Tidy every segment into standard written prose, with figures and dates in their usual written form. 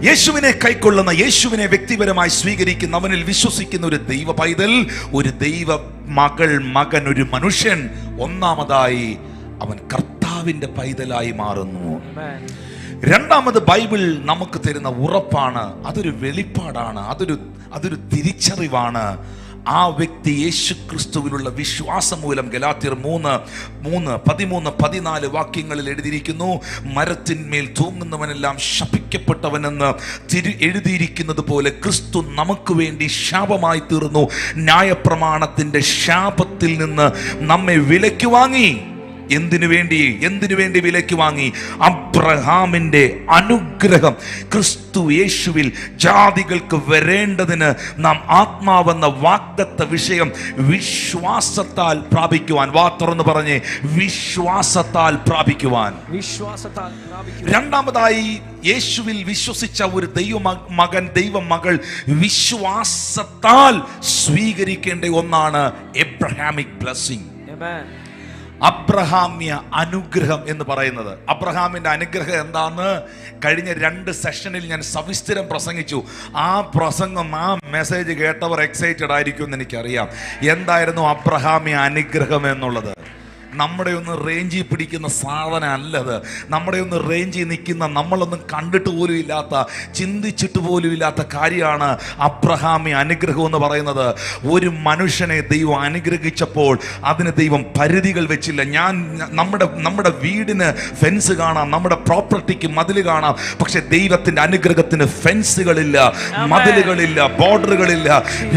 യേശുവിനെ കൈക്കൊള്ളുന്ന, യേശുവിനെ വ്യക്തിപരമായി സ്വീകരിക്കുന്ന, അവനിൽ വിശ്വസിക്കുന്ന ഒരു ദൈവ പൈതൽ, ഒരു ദൈവ മകൾ, മകൻ, ഒരു മനുഷ്യൻ, ഒന്നാമതായി അവൻ കർത്താവിന്റെ പൈതലായി മാറുന്നു. രണ്ടാമത് ബൈബിൾ നമുക്ക് തരുന്ന ഉറപ്പാണ്, അതൊരു വെളിപ്പാടാണ്, അതൊരു തിരിച്ചറിവാണ്. ആ വ്യക്തി യേശു ക്രിസ്തുവിലുള്ള വിശ്വാസം മൂലം, ഗലാത്യർ 3:13-14 വാക്യങ്ങളിൽ എഴുതിയിരിക്കുന്നു, മരത്തിന്മേൽ തൂങ്ങുന്നവനെല്ലാം ശപിക്കപ്പെട്ടവനെന്ന് എഴുതിയിരിക്കുന്നത് പോലെ ക്രിസ്തു നമുക്ക് വേണ്ടി ശാപമായി തീർന്നു. ന്യായപ്രമാണത്തിന്റെ ശാപത്തിൽ നിന്ന് നമ്മെ വിലയ്ക്ക് വാങ്ങി. എന്തിനു വേണ്ടി വിലയ്ക്ക് വാങ്ങി? അബ്രഹാമിന്റെ അനുഗ്രഹം ക്രിസ്തു യേശുവിൽ ജാതികൾക്ക് വരേണ്ടതിന് നാം ആത്മാവെന്ന വാഗ്ദത്ത വിഷയം വിശ്വാസത്താൽ പ്രാപിക്കുവാൻ. വാ തുറന്ന് പറഞ്ഞേ, വിശ്വാസത്താൽ പ്രാപിക്കുവാൻ. രണ്ടാമതായി യേശുവിൽ വിശ്വസിച്ച ഒരു ദൈവമകൻ, ദൈവമകൾ വിശ്വാസത്താൽ സ്വീകരിക്കേണ്ട ഒന്നാണ് എബ്രഹാമിക് ബ്ലെസ്സിംഗ്. അബ്രഹാമ്യ അനുഗ്രഹം എന്ന് പറയുന്നത്. അബ്രഹാമിന്റെ അനുഗ്രഹം എന്താന്ന് കഴിഞ്ഞ 2 സെഷനിൽ ഞാൻ സവിസ്തരം പ്രസംഗിച്ചു. ആ പ്രസംഗം, ആ മെസ്സേജ് കേട്ടവർ എക്സൈറ്റഡ് ആയിരിക്കും എന്ന് എനിക്കറിയാം. എന്തായിരുന്നു അബ്രഹാമ്യ അനുഗ്രഹം എന്നുള്ളത്? നമ്മുടെ ഒന്ന് റേഞ്ചിൽ പിടിക്കുന്ന സാധനം അല്ലത്. നമ്മുടെ ഒന്ന് റേഞ്ചിൽ നിൽക്കുന്ന, നമ്മളൊന്നും കണ്ടിട്ട് പോലും ഇല്ലാത്ത, ചിന്തിച്ചിട്ട് പോലും ഇല്ലാത്ത കാര്യമാണ് അബ്രഹാമി അനുഗ്രഹം എന്ന് പറയുന്നത്. ഒരു ദൈവം അനുഗ്രഹിച്ചപ്പോൾ അതിന് ദൈവം പരിധികൾ വെച്ചില്ല. നമ്മുടെ വീടിന് ഫെൻസ് കാണാം, നമ്മുടെ പ്രോപ്പർട്ടിക്ക് മതിൽ കാണാം, പക്ഷെ ദൈവത്തിന്റെ അനുഗ്രഹത്തിന് ഫെൻസുകളില്ല, മതിലുകളില്ല, ബോർഡറുകളില്ല.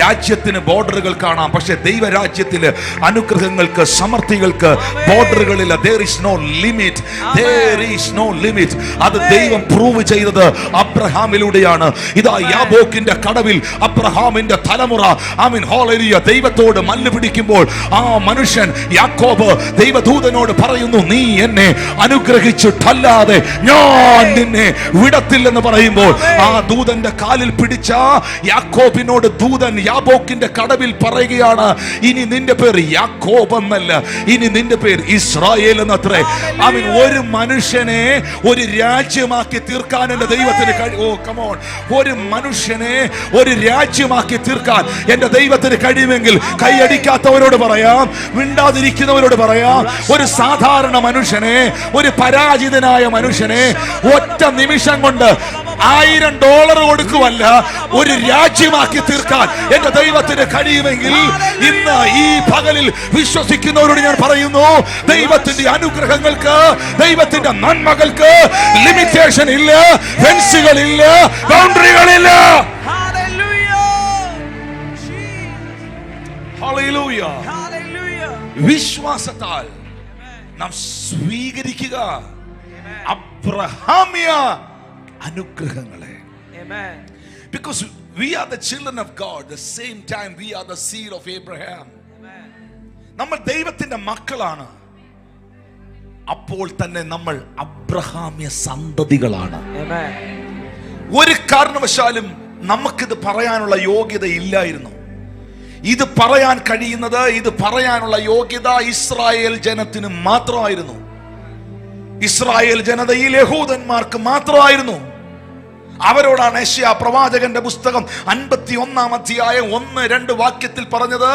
രാജ്യത്തിന് ബോർഡറുകൾ കാണാം, പക്ഷെ ദൈവരാജ്യത്തില് അനുഗ്രഹങ്ങൾക്ക്, സമൃദ്ധികൾക്ക് ബോർഡറുകളില്ല. There is no limit. There is no limit. അത് ദൈവം പ്രൂവ് ചെയ്തത് അബ്രഹാമിലൂടെയാണ്. ഇതാ യാബോക്കിന്റെ കടവിൽ അബ്രഹാമിന്റെ തലമുറ ഹല്ലേലൂയ ദൈവത്തോട് മല്ല് പിടിക്കുമ്പോൾ ആ മനുഷ്യൻ യാക്കോബ് ദൈവദൂതനോട് പറയുന്നു, നീ എന്നെ അനുഗ്രഹിച്ചിട്ടല്ലാതെ ഞാൻ നിന്നെ വിടത്തില്ലെന്ന് പറയുമ്പോൾ ആ ദൂതന്റെ കാലിൽ പിടിച്ച യാക്കോബിനോട് ദൂതൻ യാബോക്കിന്റെ കടവിൽ പറയുകയാണ്, ഇനി നിന്റെ പേര് യാക്കോബ് എന്നല്ല, ഇനി നിന്റെ പേര് ഇസ്രായേൽ എന്നത്രേ. ഒരു മനുഷ്യനെ ഒരു രാജ്യമാക്കി തീർക്കാൻ എന്റെ ദൈവത്തിന് ഒരു മനുഷ്യനെ ഒരു രാജ്യമാക്കി തീർക്കാൻ എന്റെ ദൈവത്തിന് കഴിയുമെങ്കിൽ കൈയടിക്കാത്തവരോട് പറയാം, മിണ്ടാതിരിക്കുന്നവരോട് പറയാം, ഒരു സാധാരണ മനുഷ്യനെ, ഒരു പരാജിതനായ മനുഷ്യനെ ഒറ്റ നിമിഷം കൊണ്ട് $1000 കൊടുക്കുവല്ല, ഒരു രാജ്യമാക്കി തീർക്കാൻ എന്റെ ദൈവത്തിന് കഴിയുമെങ്കിൽ ഇന്ന് ഈ പകലിൽ വിശ്വസിക്കുന്നവരോട് ഞാൻ പറയുന്നു, ദൈവത്തിന്റെ അനുഗ്രഹങ്ങൾക്ക്, ദൈവത്തിന്റെ നന്മകൾക്ക് ലിമിറ്റേഷൻ ഇല്ല, ഫെൻസുകളില്ല, ബൗണ്ടറികളില്ല. ഹല്ലേലൂയ. വിശ്വാസത്താൽ നാം സ്വീകരിക്കുക അബ്രഹാമ്യ അനുഗ്രഹങ്ങളെ. Because we are the children of God, the same time we are the seed of Abraham. നമ്മൾ ദൈവത്തിന്റെ മക്കളാണ്, അപ്പോൾ തന്നെ നമ്മൾ അബ്രഹാമ്യ സന്തതികളാണ്. ഒരു കാരണവശാലും നമുക്കിത് പറയാനുള്ള യോഗ്യത ഇല്ലായിരുന്നു. ഇത് പറയാൻ കഴിയുന്നത്, ഇത് പറയാനുള്ള യോഗ്യത ഇസ്രായേൽ ജനത്തിന് മാത്രമായിരുന്നു. ഇസ്രായേൽ ജനതയിൽ യഹൂദന്മാർക്ക് മാത്രമായിരുന്നു. അവരോടാണ് യെശയ്യാ പ്രവാചകന്റെ പുസ്തകം 51-ാം അധ്യായം 1-2 വാക്യത്തിൽ പറഞ്ഞത്,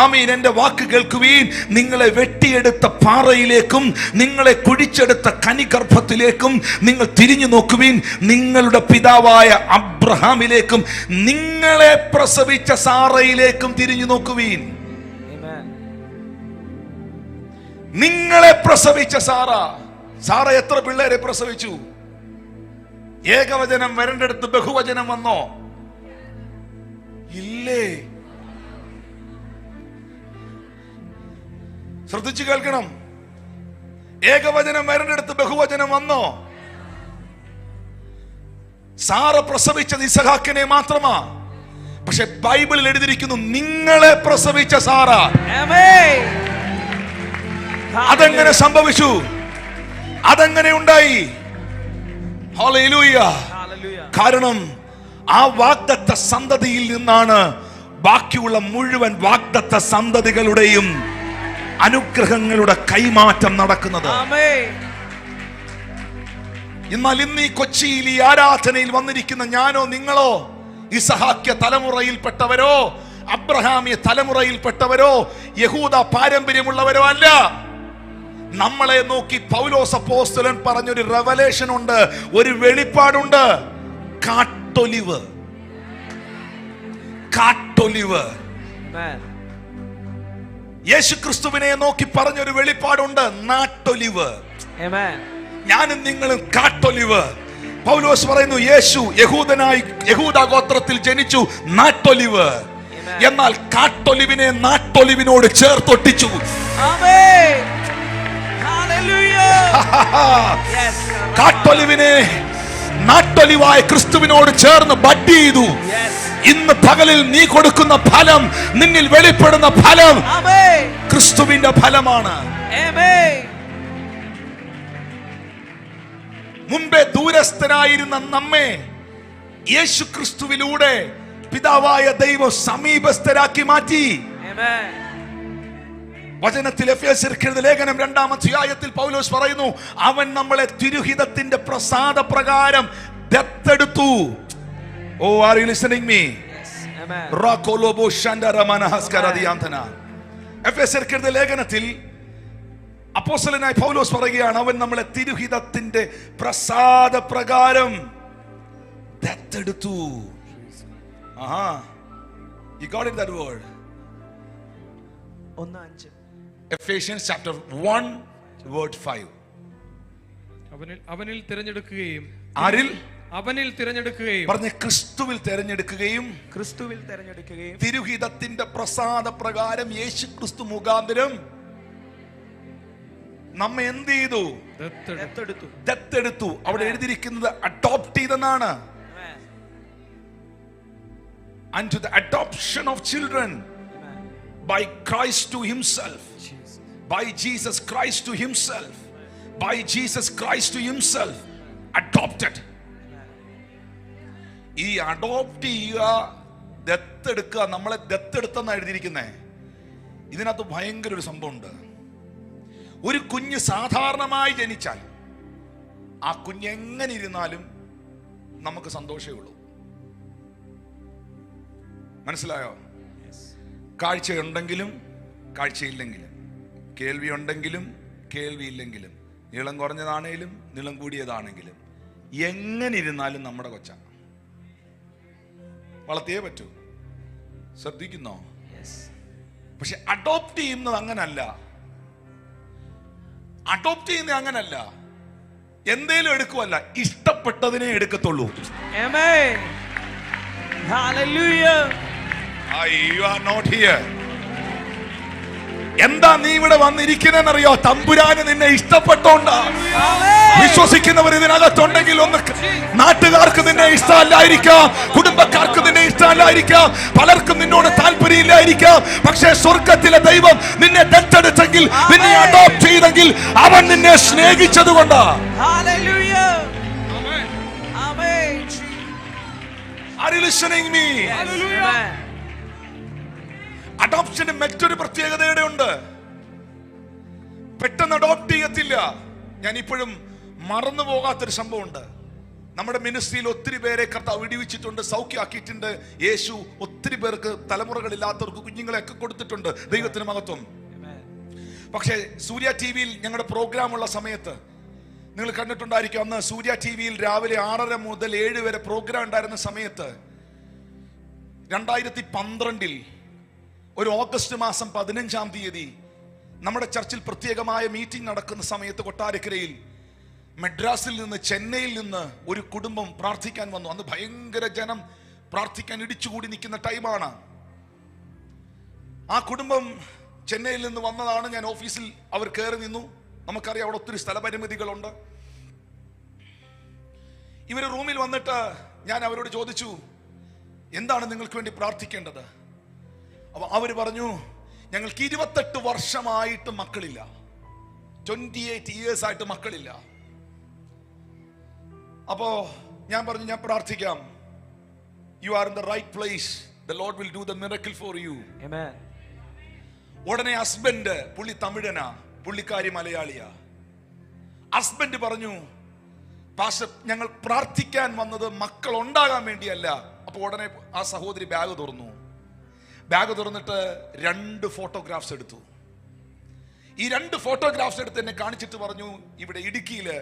ആമീൻ, എന്റെ വാക്ക് കേൾക്കുവീൻ, നിങ്ങളെ വെട്ടിയെടുത്ത പാറയിലേക്കും നിങ്ങളെ കുഴിച്ചെടുത്ത കനിഗർഭത്തിലേക്കും നിങ്ങൾ തിരിഞ്ഞു നോക്കുവീൻ, നിങ്ങളുടെ പിതാവായ അബ്രഹാമിലേക്കും നിങ്ങളെ പ്രസവിച്ച സാറയിലേക്കും തിരിഞ്ഞു നോക്കുവീൻ. നിങ്ങളെ പ്രസവിച്ച സാറ എത്ര പിള്ളേരെ പ്രസവിച്ചു? ഏകവചനം വരേണ്ടടുത്ത് ബഹുവചനം വന്നോ? ഇല്ലേ? ശ്രദ്ധിച്ചു കേൾക്കണം. ഏകവചനം വരേണ്ടടുത്ത് ബഹുവചനം വന്നോ? സാറ പ്രസവിച്ചത് ഇസഹാക്കിനെ മാത്രമാ, പക്ഷെ ബൈബിളിൽ എഴുതിയിരിക്കുന്നു നിങ്ങളെ പ്രസവിച്ച സാറ. അതെങ്ങനെ സംഭവിച്ചു? അതെങ്ങനെ ഉണ്ടായി? ഹല്ലേലൂയ. കാരണം ആ വാഗ്ദത്ത സന്തതിയിൽ നിന്നാണ് ബാക്കിയുള്ള മുഴുവൻ വാഗ്ദത്ത സന്തതികളുടെയും അനുഗ്രഹങ്ങളുടെ കൈമാറ്റം നടക്കുന്നത്. എന്നാൽ ഇന്ന് ഈ കൊച്ചിയിൽ ഈ ആരാധനയിൽ വന്നിരിക്കുന്ന ഞാനോ നിങ്ങളോ ഇസഹാക്യ തലമുറയിൽപ്പെട്ടവരോ അബ്രഹാമിയ തലമുറയിൽപ്പെട്ടവരോ യഹൂദ പാരമ്പര്യമുള്ളവരോ അല്ല. നമ്മളെ നോക്കി പൗലോസ് അപ്പോസ്തലൻ പറഞ്ഞൊരു റെവലേഷൻ ഉണ്ട്, ഒരു വെളിപ്പാടുണ്ട്. കാട്ടൊലിവ്, കാട്ടൊലിവ്. യേശുക്രിസ്തുവിനെ നോക്കി പറഞ്ഞൊരു വെളിപ്പാടുണ്ട്, നാട്ടൊലിവ്. ഞാനും നിങ്ങളും കാട്ടൊലിവ്. പൗലോസ് പറയുന്നു യേശു യഹൂദ ഗോത്രത്തിൽ ജനിച്ചു, നാട്ടൊലിവ്. എന്നാൽ കാട്ടൊലിവിനെ നാട്ടൊലിവിനോട് ചേർത്തൊട്ടിച്ചു. കാട്ടൊലിവിനെ നാട്ടൊലിവായ ക്രിസ്തുവിനോട് ചേർന്ന് ബഡ് ചെയ്തു. ഇന്ന് പകലിൽ നീ കൊടുക്കുന്ന ഫലം, നിന്നിൽ വെളിപ്പെടുന്ന ഫലം ക്രിസ്തുവിന്റെ ഫലമാണ്. മുമ്പേ ദൂരസ്ഥനായിരുന്ന നമ്മെ യേശു ക്രിസ്തുവിലൂടെ പിതാവായ ദൈവം സമീപസ്ഥരാക്കി മാറ്റി. വചനത്തിൽ എഫേസ്യർക്കെഴുതിയ ലേഖനം 2-ാം അധ്യായത്തിൽ പൗലോസ് പറയുന്നു, അവൻ നമ്മളെ തിരുഹിതത്തിന്റെ പ്രസാദ പ്രകാരം ദത്തെടുത്തു. ഓ, ആർ യു ലിസണിംഗ് മീ? എഫേസ്യർക്കെഴുതിയ ലേഖനത്തിൽ അപ്പോസ്തലനായ പൗലോസ് പറയുകയാണ്, അവൻ നമ്മളെ തിരുഹിതത്തിന്റെ പ്രസാദ പ്രകാരം ദത്തെടുത്തു. You got it, that word? Ephesians chapter 1 verse 5. അവനിൽ തിരഞ്ഞെടുക്കുകയും അവനിൽ തിരഞ്ഞെടുക്കുകയും പറഞ്ഞ ക്രിസ്തുവിൽ തിരഞ്ഞെടുക്കുകയും തിരുഹിതത്തിന്റെ പ്രസാദ പ്രകാരം യേശു ക്രിസ്തു മുഖാന്തരം നമ്മെ എന്ത് ചെയ്തു? ദത്തെടുത്തു. അവിടെ എഴുതിയിരിക്കുന്നത് adopt ചെയ്തെന്നാണ്. Unto the adoption of children by Christ to himself, by Jesus Christ to himself, by Jesus Christ to himself, adopted. ഈ അഡോപ്റ്റ് ചെയ്യുക, ദത്തെടുക്കുക, നമ്മളെ ദത്തെടുത്തെന്നാണ് എഴുതിയിരിക്കുന്നത്. ഇതിനകത്ത് ഭയങ്കര ഒരു സംഭവമുണ്ട്. ഒരു കുഞ്ഞ് സാധാരണമായി ജനിച്ചാൽ ആ കുഞ്ഞ് എങ്ങനെ ഇരുന്നാലും നമുക്ക് സന്തോഷമേ ഉള്ളൂ. മനസ്സിലായോ? കാഴ്ചയുണ്ടെങ്കിലും കാഴ്ചയില്ലെങ്കിലും, കേൾവി ഉണ്ടെങ്കിലും കേൾവിയില്ലെങ്കിലും, നീളം കുറഞ്ഞതാണെങ്കിലും നീളം കൂടിയതാണെങ്കിലും, എങ്ങനെ ഇരുന്നാലും നമ്മുടെ കൊച്ച വളർത്തിയേ പറ്റൂ. ശ്രദ്ധിക്കുന്നോ? പക്ഷെ അഡോപ്റ്റ് ചെയ്യുന്നത് അങ്ങനല്ല. അഡോപ്റ്റ് ചെയ്യുന്നത് അങ്ങനല്ല. എന്തേലും എടുക്കുവല്ല, ഇഷ്ടപ്പെട്ടതിനെ എടുക്കത്തുള്ളൂ. You are not here. എന്താ നീ ഇവിടെ വന്നിരിക്കുന്നറിയോ? തമ്പുരാന് നിന്നെ ഇഷ്ടപ്പെട്ടോണ്ടാ. വിശ്വസിക്കുന്നവർ ഇതിനകത്തുണ്ടെങ്കിൽ ഒന്ന്, നാട്ടുകാർക്ക് നിന്നെ ഇഷ്ടമല്ലായിരിക്കാം, കുടുംബക്കാർക്ക് നിന്നെ ഇഷ്ടമല്ലായിരിക്കാം, പലർക്കും നിന്നോട് താല്പര്യമില്ലായിരിക്കാം. പക്ഷേ സ്വർഗത്തിലെ ദൈവം നിന്നെ ദത്തെടുത്തെങ്കിൽ, നിന്നെ അഡോപ്റ്റ് ചെയ്തെങ്കിൽ, അവൻ നിന്നെ സ്നേഹിച്ചത് കൊണ്ടാ. Are you listening me? Adoption മറ്റൊരു പ്രത്യേകതയുടെ ഉണ്ട്. പെട്ടെന്ന് അഡോപ്റ്റ് ചെയ്യത്തില്ല. ഞാൻ ഇപ്പോഴും മറന്നു പോകാത്തൊരു സംഭവമുണ്ട്. നമ്മുടെ മിനിസ്ട്രിയിൽ ഒത്തിരി പേരെ കർത്താവ് വിടിവിച്ചിട്ടുണ്ട്, സൗഖ്യമാക്കിയിട്ടുണ്ട്. യേശു ഒത്തിരി പേർക്ക്, തലമുറകളില്ലാത്തവർക്ക് കുഞ്ഞുങ്ങളെയൊക്കെ കൊടുത്തിട്ടുണ്ട്. ദൈവത്തിന് മഹത്വം. പക്ഷേ സൂര്യ ടി വിയിൽ ഞങ്ങളുടെ പ്രോഗ്രാം ഉള്ള സമയത്ത് നിങ്ങൾ കണ്ടിട്ടുണ്ടായിരിക്കും, അന്ന് സൂര്യ ടി വിയിൽ രാവിലെ 6:30 മുതൽ 7 വരെ പ്രോഗ്രാം ഉണ്ടായിരുന്ന സമയത്ത് 2012 ഒരു ഓഗസ്റ്റ് മാസം 15-ാം തീയതി നമ്മുടെ ചർച്ചിൽ പ്രത്യേകമായ മീറ്റിംഗ് നടക്കുന്ന സമയത്ത് കൊട്ടാരക്കരയിൽ മദ്രാസിൽ നിന്ന്, ചെന്നൈയിൽ നിന്ന് ഒരു കുടുംബം പ്രാർത്ഥിക്കാൻ വന്നു. അന്ന് ഭയങ്കര ജനം പ്രാർത്ഥിക്കാൻ ഇടിച്ചുകൂടി നിൽക്കുന്ന ടൈമാണ്. ആ കുടുംബം ചെന്നൈയിൽ നിന്ന് വന്നതാണ്. ഞാൻ ഓഫീസിൽ അവർ കയറി നിന്നു. നമുക്കറിയാം അവിടെ ഒത്തിരി സ്ഥലപരിമിതികളുണ്ട്. ഇവര് റൂമിൽ വന്നിട്ട് ഞാൻ അവരോട് ചോദിച്ചു, എന്താണ് നിങ്ങൾക്ക് വേണ്ടി പ്രാർത്ഥിക്കേണ്ടത്? അപ്പൊ അവര് പറഞ്ഞു, ഞങ്ങൾക്ക് 28 വർഷമായിട്ട് മക്കളില്ല, 28 years ആയിട്ട് മക്കളില്ല. അപ്പോ ഞാൻ പറഞ്ഞു, ഞാൻ പ്രാർത്ഥിക്കാം. You are in the right place, the Lord will do the miracle for you. ഉടനെ ഹസ്ബൻഡ്, പുള്ളി തമിഴനാ, പുള്ളിക്കാരി മലയാളിയാ. ഹസ്ബൻഡ് പറഞ്ഞു, പാസ്റ്റർ, ഞങ്ങൾ പ്രാർത്ഥിക്കാൻ വന്നത് മക്കൾ ഉണ്ടാകാൻ വേണ്ടിയല്ല. അപ്പോൾ ഉടനെ ആ സഹോദരി ബാഗ് തുറന്നിട്ട് 2 ഫോട്ടോഗ്രാഫ്സ് എടുത്തു. ഈ 2 ഫോട്ടോഗ്രാഫ്സ് എടുത്ത് എന്നെ കാണിച്ചിട്ട് പറഞ്ഞു, ഇവിടെ ഇടുക്കിയില്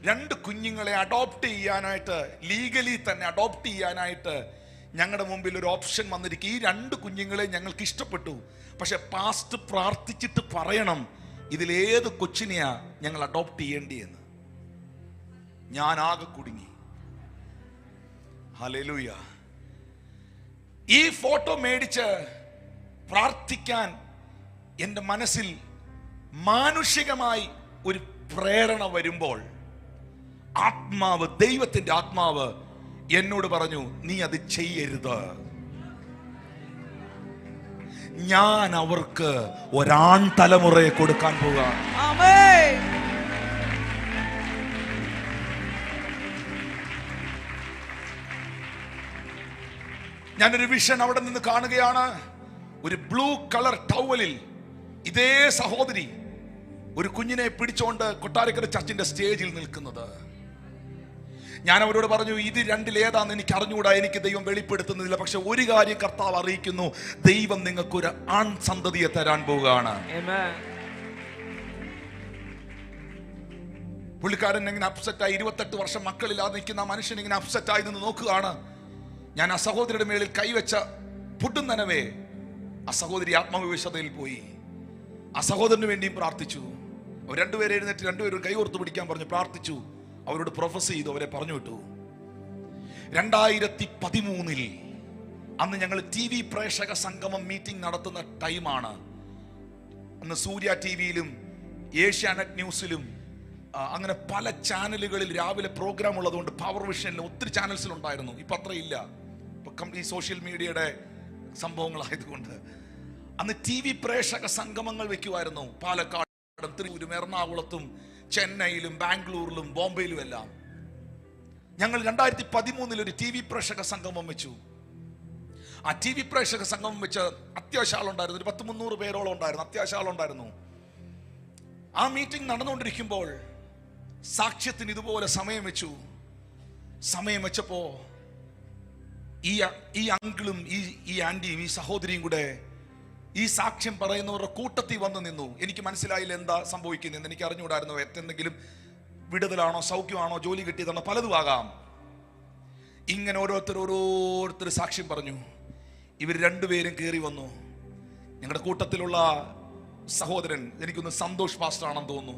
2 കുഞ്ഞുങ്ങളെ അഡോപ്റ്റ് ചെയ്യാനായിട്ട്, ലീഗലി തന്നെ അഡോപ്റ്റ് ചെയ്യാനായിട്ട് ഞങ്ങളുടെ മുമ്പിൽ ഒരു ഓപ്ഷൻ വന്നിരിക്കും. ഈ 2 കുഞ്ഞുങ്ങളെ ഞങ്ങൾക്ക് ഇഷ്ടപ്പെട്ടു, പക്ഷെ പാസ്റ്റ് പ്രാർത്ഥിച്ചിട്ട് പറയണം ഇതിലേത് കൊച്ചിനെയാ ഞങ്ങൾ അഡോപ്റ്റ് ചെയ്യേണ്ടിയെന്ന്. ഞാൻ ആകെ കുടുങ്ങി. ഹല്ലേലൂയ. ഈ ഫോട്ടോ മേടിച്ച് പ്രാർത്ഥിക്കാൻ എൻ്റെ മനസ്സിൽ മാനുഷികമായി ഒരു പ്രേരണ വരുമ്പോൾ ആത്മാവ്, ദൈവത്തിന്റെ ആത്മാവ് എന്നോട് പറഞ്ഞു, നീ അത് ചെയ്യരുത്. ഞാൻ അവർക്ക് ഒരാൺ തലമുറയെ കൊടുക്കാൻ പോവുകയാണ്. ഞാനൊരു വിഷൻ അവിടെ നിന്ന് കാണുകയാണ്. ഒരു ബ്ലൂ കളർ ടവലിൽ ഇതേ സഹോദരി ഒരു കുഞ്ഞിനെ പിടിച്ചുകൊണ്ട് കൊട്ടാരക്കര ചർച്ചിന്റെ സ്റ്റേജിൽ നിൽക്കുന്നത്. ഞാൻ അവരോട് പറഞ്ഞു, ഇത് 2ൽ ഏതാന്ന് എനിക്ക് അറിഞ്ഞുകൂടാ, എനിക്ക് ദൈവം വെളിപ്പെടുത്തുന്നില്ല. പക്ഷെ ഒരു കാര്യം കർത്താവ് അറിയിക്കുന്നു, ദൈവം നിങ്ങൾക്കൊരു ആൺ സന്തതിയെ തരാൻ പോവുകയാണ്. പുള്ളിക്കാരൻ ഇങ്ങനെ അപ്സെറ്റായി, 28 വർഷം മക്കളില്ലാതെ നിൽക്കുന്ന ആ മനുഷ്യൻ ഇങ്ങനെ അപ്സെറ്റായി നിന്ന് നോക്കുകയാണ്. ഞാൻ ആ സഹോദരിയുടെ മേളിൽ കൈവച്ച പൊട്ടുന്നനവേ ആ സഹോദരി ആത്മവിവശതയിൽ പോയി. ആ സഹോദരന് വേണ്ടിയും പ്രാർത്ഥിച്ചു. അവർ 2 പേരെ എഴുന്നേറ്റ് 2 പേരും കൈ ഓർത്ത് പിടിക്കാൻ പറഞ്ഞു, പ്രാർത്ഥിച്ചു. അവരോട് പ്രൊഫസ് ചെയ്തു, അവരെ പറഞ്ഞു വിട്ടു. 2013 അന്ന് ഞങ്ങൾ TV പ്രേക്ഷക സംഗമം മീറ്റിംഗ് നടത്തുന്ന ടൈമാണ്. അന്ന് സൂര്യ TVയിലും ഏഷ്യാനെറ്റ് ന്യൂസിലും അങ്ങനെ പല ചാനലുകളിൽ രാവിലെ പ്രോഗ്രാം ഉള്ളതുകൊണ്ട് പവർ വിഷനിലും ഒത്തിരി ചാനൽസിലുണ്ടായിരുന്നു. ഇപ്പം അത്ര ഇല്ല, ഇപ്പം ഈ സോഷ്യൽ മീഡിയയുടെ സംഭവങ്ങളായതുകൊണ്ട്. അന്ന് TV പ്രേക്ഷക സംഗമങ്ങൾ വെക്കുമായിരുന്നു. പാലക്കാടും തൃശ്ശൂരും എറണാകുളത്തും ചെന്നൈയിലും ബാംഗ്ലൂരിലും ബോംബെയിലും എല്ലാം. ഞങ്ങൾ 2013 ഒരു TV പ്രേക്ഷക സംഗമം വെച്ചു. ആ TV പ്രേക്ഷക സംഗമം വെച്ച് അത്യാവശ്യം ആളുണ്ടായിരുന്നു. ഒരു 10-300 പേരോളം ഉണ്ടായിരുന്നു. അത്യാവശ്യം ആളുണ്ടായിരുന്നു. ആ മീറ്റിംഗ് നടന്നുകൊണ്ടിരിക്കുമ്പോൾ സാക്ഷ്യത്തിന് ഇതുപോലെ സമയം വെച്ചപ്പോ ഈ അങ്കിളും ഈ ആന്റിയും ഈ സഹോദരിയും കൂടെ ഈ സാക്ഷ്യം പറയുന്നവരുടെ കൂട്ടത്തിൽ വന്നു നിന്നു. എനിക്ക് മനസ്സിലായില്ല എന്താ സംഭവിക്കുന്നതെന്ന്. എനിക്ക് അറിഞ്ഞുകൂടായിരുന്നു. എന്തെങ്കിലും വിടുതലാണോ, സൗഖ്യമാണോ, ജോലി കിട്ടിയതാണോ, പലതും ആകാം. ഇങ്ങനെ ഓരോരുത്തർ സാക്ഷ്യം പറഞ്ഞു. ഇവർ 2 പേരും കയറി വന്നു. ഞങ്ങളുടെ കൂട്ടത്തിലുള്ള സഹോദരൻ, എനിക്കൊന്ന് സന്തോഷ് പാസ്റ്റർ ആണെന്ന് തോന്നുന്നു,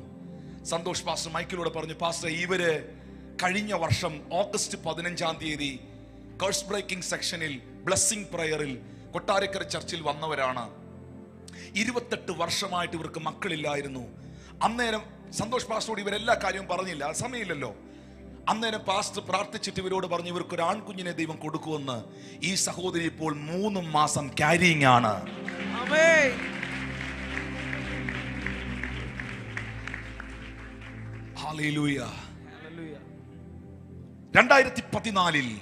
സന്തോഷ് പാസ്റ്റർ മൈക്കിലൂടെ പറഞ്ഞു, പാസ്റ്റർ ഇവര് കഴിഞ്ഞ വർഷം ഓഗസ്റ്റ് 15-ാം തീയതി കർസ് ബ്രേക്കിംഗ് സെക്ഷനിൽ ബ്ലെസ്സിംഗ് പ്രയറിൽ കൊട്ടാരക്കര ചർച്ചിൽ വന്നവരാണ്. 28 വർഷമായിട്ട് ഇവർക്ക് മക്കളില്ലായിരുന്നു. അന്നേരം സന്തോഷ് പാസ്റ്ററോട് ഇവരെല്ലാ കാര്യവും പറഞ്ഞില്ല, സമയമില്ലല്ലോ. അന്നേരം പാസ്റ്റർ പ്രാർത്ഥിച്ചിട്ട് ഇവരോട് പറഞ്ഞു, ഇവർക്ക് ഒരു ആൺകുഞ്ഞിനെ ദൈവം കൊടുക്കുമെന്ന്. ഈ സഹോദരി ഇപ്പോൾ 3 മാസം ക്യാരിയിങ് ആണ്. 2014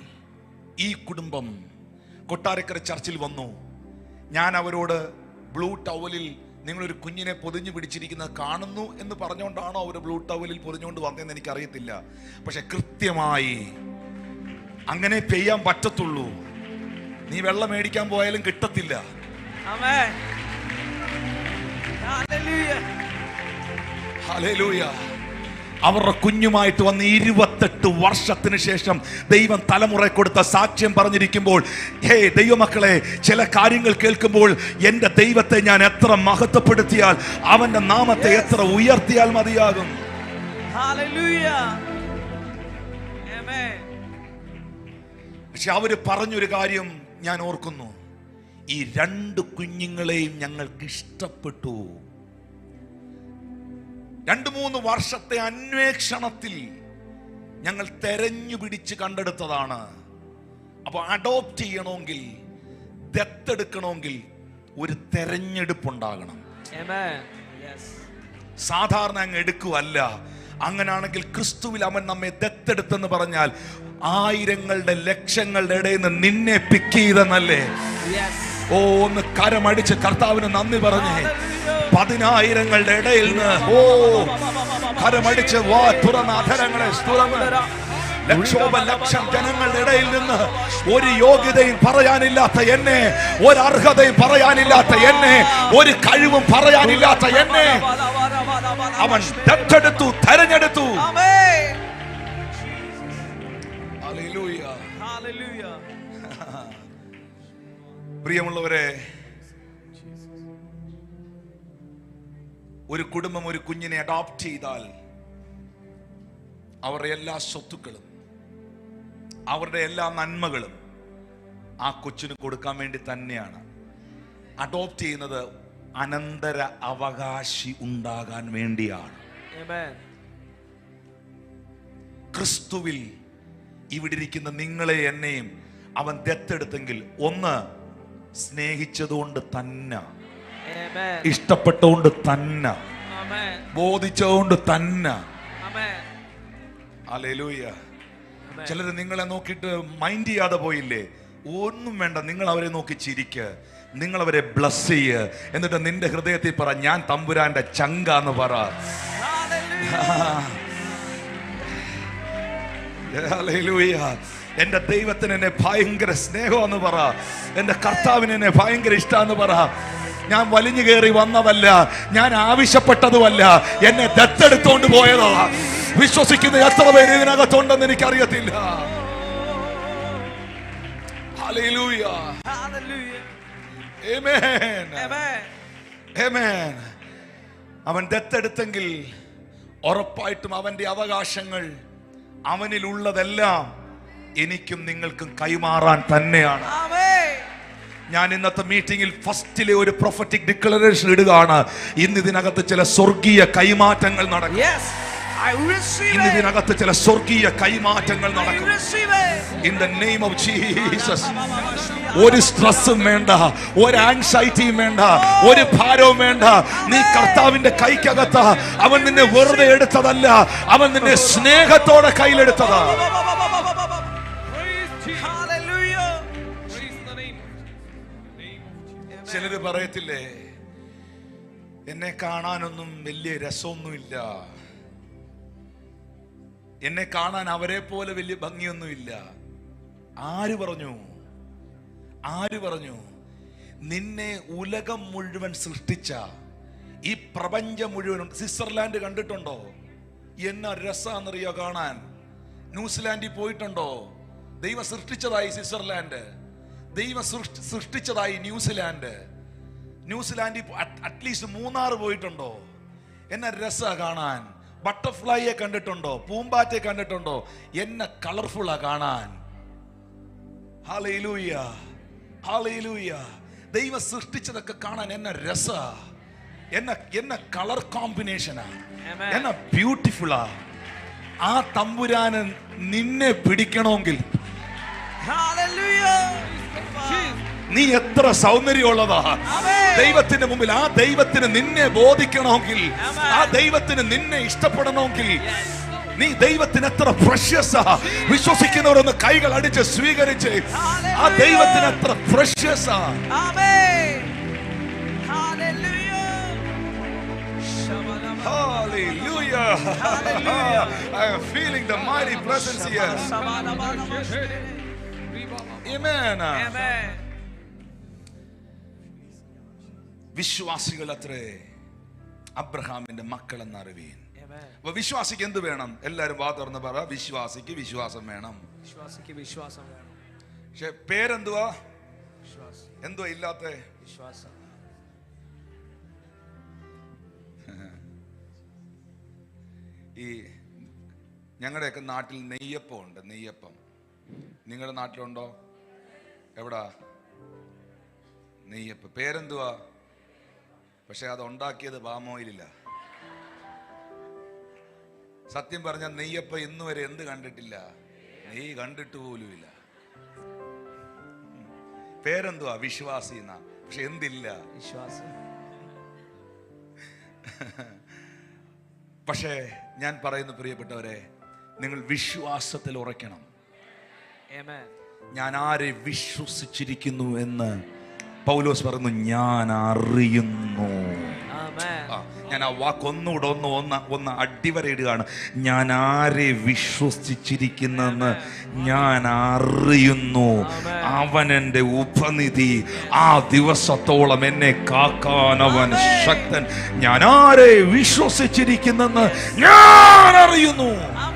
ഈ കുടുംബം കൊട്ടാരക്കര ചർച്ചിൽ വന്നു. ഞാൻ അവരോട് ബ്ലൂ ടവലിൽ നിങ്ങളൊരു കുഞ്ഞിനെ പൊതിഞ്ഞു പിടിച്ചിരിക്കുന്നത് കാണുന്നു എന്ന് പറഞ്ഞുകൊണ്ടാണോ അവർ ബ്ലൂ ടവലിൽ പൊതിഞ്ഞുകൊണ്ട് വന്നതെന്ന് എനിക്കറിയത്തില്ല. പക്ഷെ കൃത്യമായി അങ്ങനെ ചെയ്യാൻ പറ്റത്തുള്ളൂ. നീ വെള്ളം മേടിക്കാൻ പോയാലും കിട്ടത്തില്ല. ഹല്ലേലൂയ. അവരുടെ കുഞ്ഞുമായിട്ട് വന്ന് 28 വർഷത്തിന് ശേഷം ദൈവം തലമുറ കൊടുത്ത സാക്ഷ്യം പറഞ്ഞിരിക്കുമ്പോൾ, ഹേ ദൈവമക്കളെ, ചില കാര്യങ്ങൾ കേൾക്കുമ്പോൾ എൻ്റെ ദൈവത്തെ ഞാൻ എത്ര മഹത്വപ്പെടുത്തിയാൽ, അവന്റെ നാമത്തെ എത്ര ഉയർത്തിയാൽ മതിയാകും. പക്ഷെ അവര് പറഞ്ഞൊരു കാര്യം ഞാൻ ഓർക്കുന്നു, ഈ 2 കുഞ്ഞുങ്ങളെയും ഞങ്ങൾക്ക് ഇഷ്ടപ്പെട്ടു. 2-3 വർഷത്തെ അന്വേഷണത്തിൽ ഞങ്ങൾ തെരഞ്ഞു പിടിച്ച് കണ്ടെടുത്തതാണ്. അപ്പൊ അഡോപ്റ്റ് ചെയ്യണമെങ്കിൽ, ദത്തെടുക്കണമെങ്കിൽ ഒരു തെരഞ്ഞെടുപ്പുണ്ടാകണം. സാധാരണ അങ്ങ് എടുക്കുവല്ല. അങ്ങനാണെങ്കിൽ ക്രിസ്തുവിൽ അവൻ നമ്മെ ദത്തെടുത്തെന്ന് പറഞ്ഞാൽ ആയിരങ്ങളുടെ ലക്ഷങ്ങളുടെ ഇടയിൽ നിന്ന് നിന്നെ പിക്ക് ചെയ്തെന്നല്ലേ? ഓ, ഒന്ന് കരമടിച്ച് കർത്താവിന് നന്ദി പറഞ്ഞേ. 10,000ങ്ങളുടെ ഇടയിൽ നിന്ന് കരമടിച്ച് വാ തുറന്ന അധരങ്ങളെ ലക്ഷം ജനങ്ങളുടെ ഇടയിൽ നിന്ന് ഒരു യോഗ്യതയും പറയാനില്ലാത്ത എന്നെ, ഒരു അർഹതയും പറയാനില്ലാത്ത എന്നെ, ഒരു കഴിവും പറയാനില്ലാത്ത എന്നെ അവൻ ദത്തെടുത്തു, തെരഞ്ഞെടുത്തു. പ്രിയമുള്ളവരെ, ഒരു കുടുംബം ഒരു കുഞ്ഞിനെ അഡോപ്റ്റ് ചെയ്താൽ അവരുടെ എല്ലാ സ്വത്തുക്കളും, അവരുടെ എല്ലാ നന്മകളും ആ കൊച്ചിന് കൊടുക്കാൻ വേണ്ടി തന്നെയാണ്. അഡോപ്റ്റ് ചെയ്യുന്നത് അനന്തര അവകാശി ഉണ്ടാകാൻ വേണ്ടിയാണ്. ക്രിസ്തുവിൽ ഇവിടെ ഇരിക്കുന്ന നിങ്ങളെ എന്നെയും അവൻ ദത്തെടുത്തെങ്കിൽ, ഒന്ന് സ്നേഹിച്ചതുകൊണ്ട് തന്നെ, ഇഷ്ടപ്പെട്ടുകൊണ്ട് തന്നെ, ബോധിച്ചതുകൊണ്ട് തന്നെ. ഹല്ലേലൂയ. ചിലർ നിങ്ങളെ നോക്കിയിട്ട് മൈൻഡ് ചെയ്യാതെ പോയില്ലേ? ഒന്നും വേണ്ട, നിങ്ങൾ അവരെ നോക്കി ചിരിക്ക്, നിങ്ങൾ അവരെ ബ്ലസ് ചെയ്യ്. എന്നിട്ട് നിന്റെ ഹൃദയത്തിൽ പറ, ഞാൻ തമ്പുരാന്റെ ചങ്കാന്ന് പറ. ഹല്ലേലൂയ. എന്റെ ദൈവത്തിന് എന്നെ ഭയങ്കര സ്നേഹമെന്ന് പറ. എന്റെ കർത്താവിന് എന്നെ ഭയങ്കര ഇഷ്ടമെന്ന് പറ. ഞാൻ വലിഞ്ഞു കയറി വന്നതല്ല, ഞാൻ ആവശ്യപ്പെട്ടതുമല്ല, എന്നെ ദത്തെടുത്തോണ്ട് പോയതാ. വിശ്വസിക്കുന്ന എത്ര പേര് ഇതിനകത്തുണ്ടെന്ന് എനിക്കറിയത്തില്ല. ഹല്ലേലൂയ. ആമേൻ. ആമേൻ. അവൻ ദത്തെടുത്തെങ്കിൽ ഉറപ്പായിട്ടും അവന്റെ അവകാശങ്ങൾ, അവനിലുള്ളതെല്ലാം എനിക്കും നിങ്ങൾക്കും കൈമാറാൻ തന്നെയാണ്. ഞാൻ ഇന്നത്തെ മീറ്റിംഗിൽ ഫസ്റ്റിലെ ഒരു പ്രൊഫറ്റിക് ഡിക്ലറേഷൻ ഇടുകയാണ്. ഇന്ന് ഇതിനകത്ത് ചില സ്വർഗീയ കൈമാറ്റങ്ങൾ നടക്കും. ഇന്ന് ഇതിനകത്ത് ചില സ്വർഗീയ കൈമാറ്റങ്ങൾ നടക്കും. In the name of Jesus. ഒരു സ്ട്രെസ്സും വേണ്ട, ഒരു ആൻസൈറ്റിയും വേണ്ട, ഒരു ഭാരവും വേണ്ട. നീ കർത്താവിന്റെ കൈക്കകത്ത്. അവൻ നിന്നെ വെറുതെ എടുത്തതല്ല, അവൻ നിന്നെ സ്നേഹത്തോടെ കയ്യിലെടുത്തതാ. ചിലര് പറയത്തില്ലേ, എന്നെ കാണാനൊന്നും വലിയ രസമൊന്നുമില്ല, എന്നെ കാണാൻ അവരെ പോലെ വലിയ ഭംഗിയൊന്നുമില്ല. ആര് പറഞ്ഞു? ആര് പറഞ്ഞു? നിന്നെ ഉലകം മുഴുവൻ സൃഷ്ടിച്ച, ഈ പ്രപഞ്ചം മുഴുവൻ. സ്വിറ്റ്സർലാൻഡ് കണ്ടിട്ടുണ്ടോ? എന്നാ രസാന്നറിയോ കാണാൻ? ന്യൂസിലാൻഡിൽ പോയിട്ടുണ്ടോ? ദൈവം സൃഷ്ടിച്ചതായി സ്വിറ്റ്സർലാൻഡ്, ദൈവം സൃഷ്ടിച്ചതായി ന്യൂസിലാൻഡ്. ന്യൂസിലാൻഡിൽ അറ്റ്ലീസ്റ്റ് മൂന്നാർ പോയിട്ടുണ്ടോ? എന്നാ രസാ കാണാൻ. ബട്ടർഫ്ലൈയെ കണ്ടിട്ടുണ്ടോ? പൂമ്പാറ്റയെ കണ്ടിട്ടുണ്ടോ? എന്നെ കളർഫുള്ളാ കാണാൻ. Hallelujah, hallelujah. ദൈവം സൃഷ്ടിച്ചതൊക്കെ കാണാൻ എന്നെ രസാ, എന്നെ കളർ കോമ്പിനേഷനാ, എന്നെ ബ്യൂട്ടിഫുള്ളാ. ആ തമ്പുരാന് നിന്നെ പിടിക്കണമെങ്കിൽ നീ എത്ര സൗന്ദര്യമുള്ളതാ ദൈവത്തിന്റെ മുമ്പിൽ. ആ ദൈവത്തിന് നിന്നെ ബോധിക്കണമെങ്കിൽ, ആ ദൈവത്തിന് നിന്നെ ഇഷ്ടപ്പെടണമെങ്കിൽ, നീ ദൈവത്തിന് എത്ര പ്രഷ്യസാ. വിശ്വസിക്കുന്നവരൊന്ന് കൈകൾ അടിച്ച് സ്വീകരിച്ച്, ആ ദൈവത്തിന് എത്ര പ്രഷ്യസാ. Hallelujah. I am feeling the mighty presence here. Amen. Amen. വിശ്വാസികൾ അത്രേ അബ്രഹാമിന്റെ മക്കൾ എന്നറിവീൻ. അപ്പൊ വിശ്വാസിക്ക് എന്ത് വേണം? എല്ലാരും വാ തുറന്ന് പറ, വിശ്വാസിക്ക് വിശ്വാസം വേണം. വിശ്വാസിക്ക് വിശ്വാസം വേണം. പക്ഷെ പേരെന്തുവാ? എന്തുവാ ഇല്ലാത്ത? വിശ്വാസം. ഈ ഞങ്ങളുടെയൊക്കെ നാട്ടിൽ നെയ്യപ്പം ഉണ്ട്. നെയ്യപ്പം നിങ്ങളുടെ നാട്ടിലുണ്ടോ? എവിടാ നെയ്യപ്പം? പേരെന്തുവാ? പക്ഷെ അത് ഉണ്ടാക്കിയത് പാമോയിലില്ല. സത്യം പറഞ്ഞാൽ നെയ്യപ്പം ഇന്ന് വരെ എന്ത് കണ്ടിട്ടില്ല, നെയ്യ് കണ്ടിട്ട് പോലുമില്ല. പേരെന്തുവാ? വിശ്വാസി എന്നാ. പക്ഷെ എന്തില്ല? വിശ്വാസി. പക്ഷേ ഞാൻ പറയുന്നു പ്രിയപ്പെട്ടവരെ, നിങ്ങൾ വിശ്വാസത്തിൽ ഉറയ്ക്കണം. ഞാൻ ആരെ വിശ്വസിച്ചിരിക്കുന്നു എന്ന് പൗലോസ് പറയുന്നു, ഞാൻ അറിയുന്നു. ഞാൻ ആ വാക്കൊന്നുകൂടെ ഒന്ന് അടിവരയിടുകയാണ്. ഞാൻ ആരെ വിശ്വസിച്ചിരിക്കുന്നെന്ന് ഞാൻ അറിയുന്നു. അവൻ എൻ്റെ ഉപനിധി. ആ ദിവസത്തോളം എന്നെ കാക്കാൻ അവൻ ശക്തൻ. ഞാൻ ആരെ വിശ്വസിച്ചിരിക്കുന്നെന്ന് ഞാൻ അറിയുന്നു.